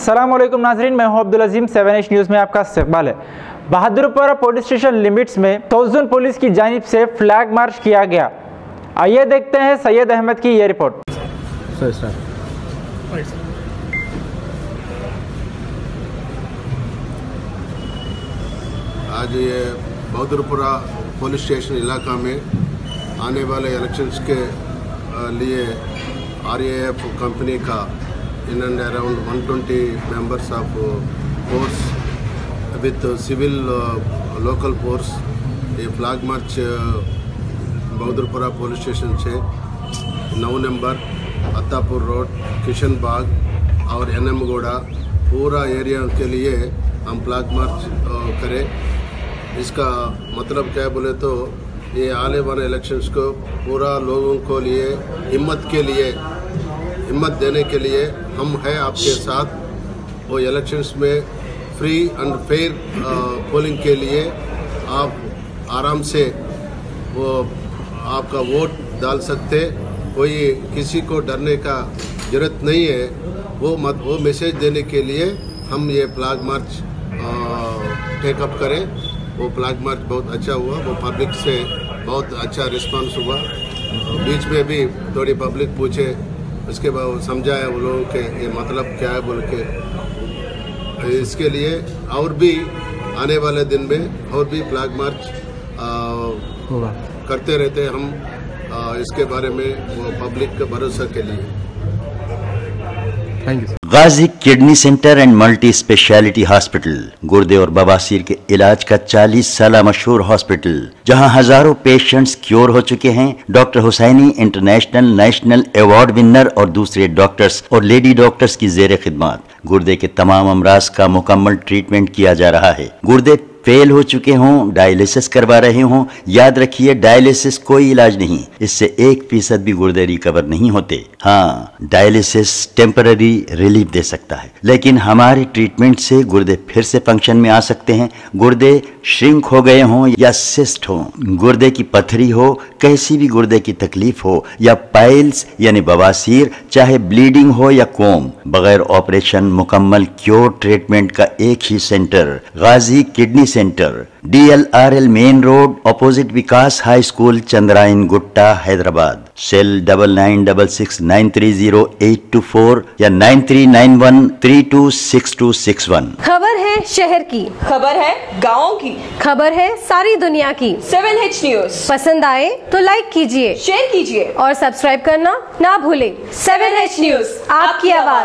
अस्सलामुअलैकुम नाज़रीन, मैं हूं अब्दुल अजीम। 7H न्यूज़ में आपका इस्तकबाल है। बहादुरपुरा पुलिस स्टेशन लिमिट्स में तोज़ुन पुलिस की जानिब से फ्लैग मार्च किया गया। आइए देखते हैं सैयद अहमद की ये रिपोर्ट। आज ये बहादुरपुरा पुलिस स्टेशन इलाका में आने वाले इलेक्शंस के लिए RAF कंपनी का in and around 120 members of force with civil local force ये flag march Bahadurpura police station से 9 नंबर अत्तापुर रोड, किशन बाग और NM गोड़ा पूरा एरिया के लिए हम फ्लैग मार्च करें। इसका मतलब क्या बोले तो ये आने वाले इलेक्शंस को पूरा लोगों को लिए हिम्मत देने के लिए हम हैं आपके साथ। वो इलेक्शंस में फ्री एंड फेयर पोलिंग के लिए आप आराम से वो आपका वोट डाल सकते, कोई किसी को डरने का जरूरत नहीं है। वो मैसेज देने के लिए हम ये फ्लैग मार्च टेकअप करें। वो फ्लैग मार्च बहुत अच्छा हुआ, वो पब्लिक से बहुत अच्छा रिस्पांस हुआ। बीच में भी थोड़ी पब्लिक पूछे, उसके बाद वो समझाया वो लोगों के ये मतलब क्या है बोल के। इसके लिए और भी आने वाले दिन में और भी फ्लैग मार्च करते रहते हम इसके बारे में वो पब्लिक के भरोसा के लिए। Thank you. Ghazi kidney centre and multi speciality hospital गुर्दे और बवासीर के इलाज का 40 साल मशहूर हॉस्पिटल, जहां हजारों पेशेंट्स क्योर हो चुके हैं। Doctor Husaini international national award winner और दूसरे डॉक्टर्स और लेडी डॉक्टर्स की जेर खिदमत गुर्दे के तमाम अमराज का मुकम्मल ट्रीटमेंट किया जा रहा है। गुर्दे फेल हो चुके हों, डायलिसिस करवा रहे हों, याद रखिए डायलिसिस कोई इलाज नहीं, इससे 1% भी गुर्दे रिकवर नहीं होते। हाँ, डायलिसिस टेम्पररी रिलीफ दे सकता है, लेकिन हमारे ट्रीटमेंट से गुर्दे फिर से फंक्शन में आ सकते हैं। गुर्दे श्रिंक हो गए हों या सिस्ट हो, गुर्दे की पथरी हो, कैसी भी गुर्दे की तकलीफ हो या पाइल्स यानी बवासीर, चाहे ब्लीडिंग हो या कोम, बगैर ऑपरेशन मुकम्मल क्योर ट्रीटमेंट का एक ही centre Ghazi kidney centre, DLRL main road opposite Vikas high school, Chandrayan Gutta, Hyderabad. Cell 9966930824 या 9391326261। खबर है शहर की, खबर है गाँव की, खबर है सारी दुनिया की। 7H न्यूज़ पसंद आए तो लाइक कीजिए, शेयर कीजिए और सब्सक्राइब करना ना भूले। 7H न्यूज़, आपकी आवाज।